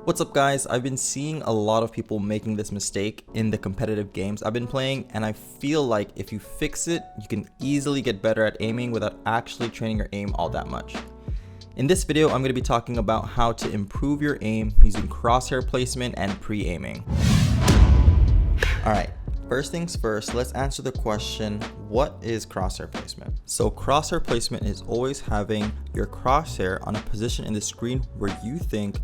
What's up guys, I've been seeing a lot of people making this mistake in the competitive games I've been playing, and I feel like if you fix it, you can easily get better at aiming without actually training your aim all that much. In this video, I'm going to be talking about how to improve your aim using crosshair placement and pre-aiming. Alright, first things first, let's answer the question, what is crosshair placement? So crosshair placement is always having your crosshair on a position in the screen where you think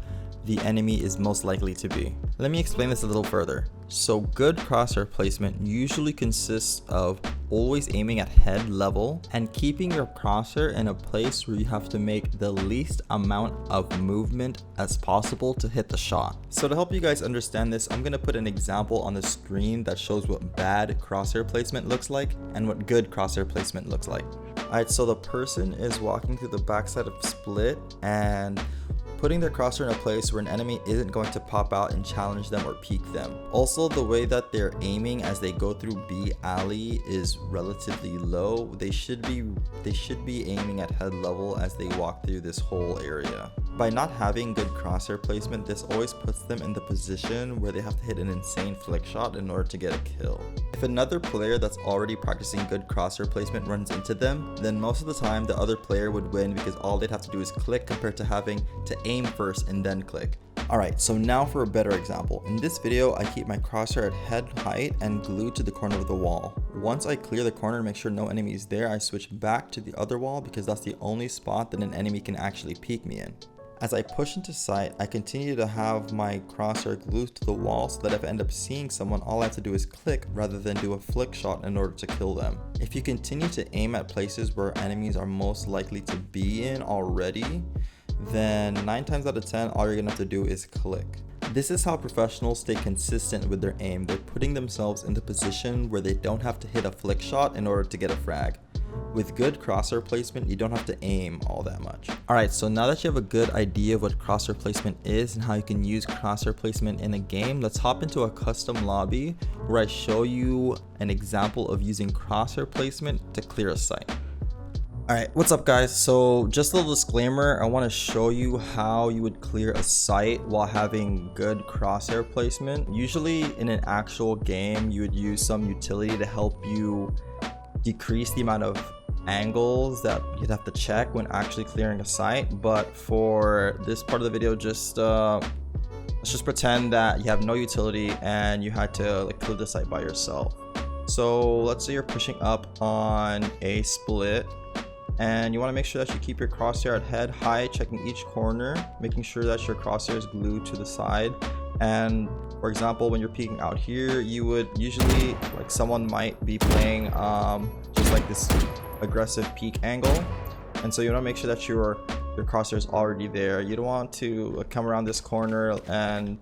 the enemy is most likely to be. Let me explain this a little further. So good crosshair placement usually consists of always aiming at head level and keeping your crosshair in a place where you have to make the least amount of movement as possible to hit the shot. So to help you guys understand this, I'm gonna put an example on the screen that shows what bad crosshair placement looks like and what good crosshair placement looks like. Alright, so the person is walking through the backside of split and putting their crosshair in a place where an enemy isn't going to pop out and challenge them or peek them. Also, the way that they're aiming as they go through B alley is relatively low. They should be aiming at head level as they walk through this whole area. By not having good crosshair placement, this always puts them in the position where they have to hit an insane flick shot in order to get a kill. If another player that's already practicing good crosshair placement runs into them, then most of the time the other player would win because all they'd have to do is click compared to having to aim first and then click. Alright, so now for a better example. In this video, I keep my crosshair at head height and glued to the corner of the wall. Once I clear the corner and make sure no enemy is there, I switch back to the other wall because that's the only spot that an enemy can actually peek me in. As I push into sight, I continue to have my crosshair glued to the wall so that if I end up seeing someone, all I have to do is click rather than do a flick shot in order to kill them. If you continue to aim at places where enemies are most likely to be in already, then 9 times out of 10, all you're gonna have to do is click. This is how professionals stay consistent with their aim. They're putting themselves in the position where they don't have to hit a flick shot in order to get a frag. With good crosshair placement, you don't have to aim all that much. Alright, so now that you have a good idea of what crosshair placement is and how you can use crosshair placement in a game, let's hop into a custom lobby where I show you an example of using crosshair placement to clear a site. Alright, what's up guys? So just a little disclaimer, I want to show you how you would clear a site while having good crosshair placement. Usually in an actual game, you would use some utility to help you decrease the amount of angles that you'd have to check when actually clearing a site. But for this part of the video, let's just pretend that you have no utility and you had to clear the site by yourself. So let's say you're pushing up on a split and you want to make sure that you keep your crosshair at head high, checking each corner, making sure that your crosshair is glued to the side. And for example, when you're peeking out here, you would usually, someone might be playing just like this aggressive peek angle, and so you want to make sure that your crosshair is already there. You don't want to come around this corner and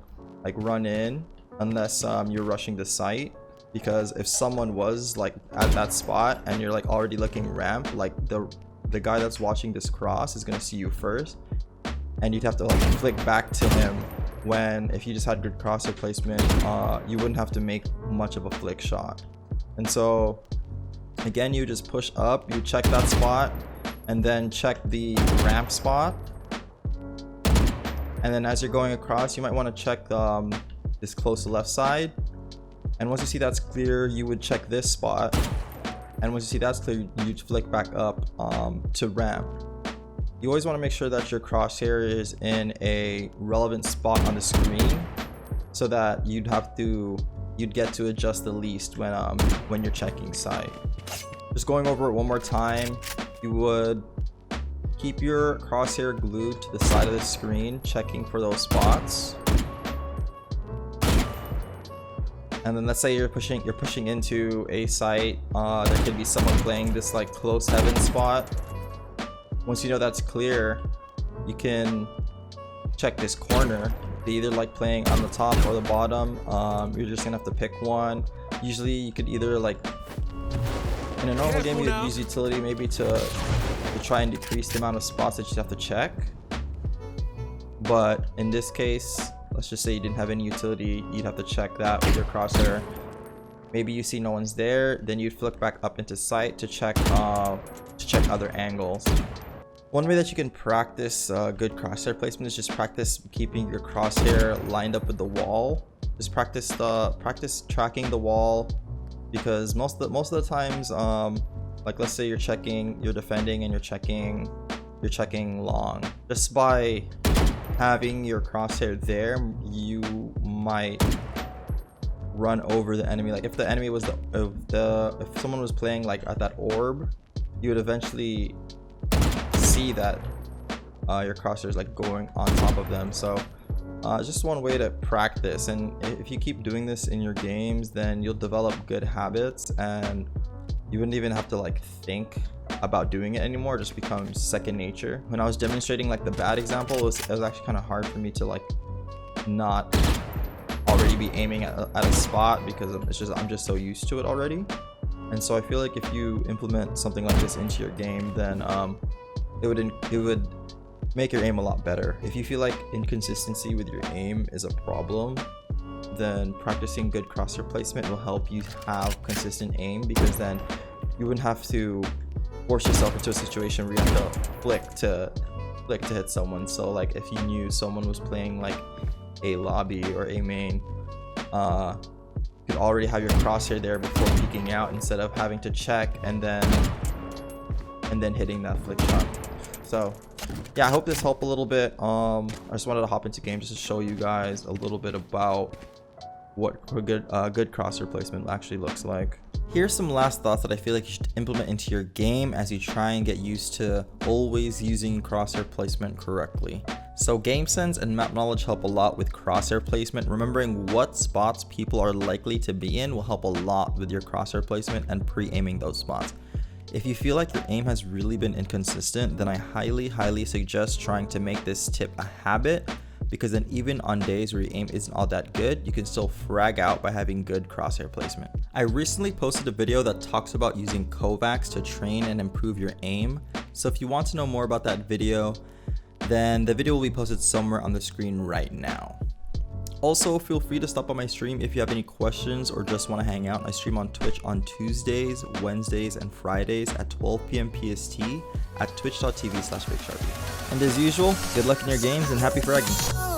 run in unless you're rushing the site, because if someone was at that spot and you're already looking ramp, the guy that's watching this cross is going to see you first, and you'd have to flick back to him. When if you just had good crosshair placement, you wouldn't have to make much of a flick shot. And so again, you just push up, you check that spot, and then check the ramp spot, and then as you're going across, you might want to check this close to left side. And once you see that's clear, you would check this spot, and once you see that's clear, you'd flick back up to ramp. You always want to make sure that your crosshair is in a relevant spot on the screen so that you'd get to adjust the least when you're checking site. Just going over it one more time, you would keep your crosshair glued to the side of the screen, checking for those spots. And then let's say you're pushing into a site, there could be someone playing this close heaven spot. Once you know that's clear, you can check this corner. They either playing on the top or the bottom. You're just gonna have to pick one. Usually you could either in a normal game, you'd use utility maybe to try and decrease the amount of spots that you have to check. But in this case, let's just say you didn't have any utility, you'd have to check that with your crosshair. Maybe you see no one's there, then you'd flick back up into sight to check other angles. One way that you can practice good crosshair placement is just practice keeping your crosshair lined up with the wall. Just practice tracking the wall, because most of the times, like let's say you're defending and you're checking long. Just by having your crosshair there, you might run over the enemy. Like if the enemy was if someone was playing like at that orb, you would eventually see that your crosshair is like going on top of them. So just one way to practice, and if you keep doing this in your games, then you'll develop good habits and you wouldn't even have to like think about doing it anymore. It just becomes second nature. When I was demonstrating like the bad example, it was actually kind of hard for me to like not already be aiming at a spot, because I'm just so used to it already. And so I feel like if you implement something like this into your game, then it would make your aim a lot better. If you feel like inconsistency with your aim is a problem, then practicing good crosshair placement will help you have consistent aim, because then you wouldn't have to force yourself into a situation where you have to flick to hit someone. So like if you knew someone was playing like a lobby or a main, you could already have your crosshair there before peeking out, instead of having to check and then hitting that flick shot. So yeah, I hope this helped a little bit. I just wanted to hop into game just to show you guys a little bit about what good crosshair placement actually looks like. Here's some last thoughts that I feel like you should implement into your game as you try and get used to always using crosshair placement correctly. So game sense and map knowledge help a lot with crosshair placement. Remembering what spots people are likely to be in will help a lot with your crosshair placement and pre-aiming those spots. If you feel like your aim has really been inconsistent, then I highly suggest trying to make this tip a habit, because then even on days where your aim isn't all that good, you can still frag out by having good crosshair placement. I recently posted a video that talks about using Kovacs to train and improve your aim. So if you want to know more about that video, then the video will be posted somewhere on the screen right now. Also, feel free to stop by my stream if you have any questions or just want to hang out. I stream on Twitch on Tuesdays, Wednesdays, and Fridays at 12 p.m. PST at twitch.tv/BigSharpie. And as usual, good luck in your games and happy fragging.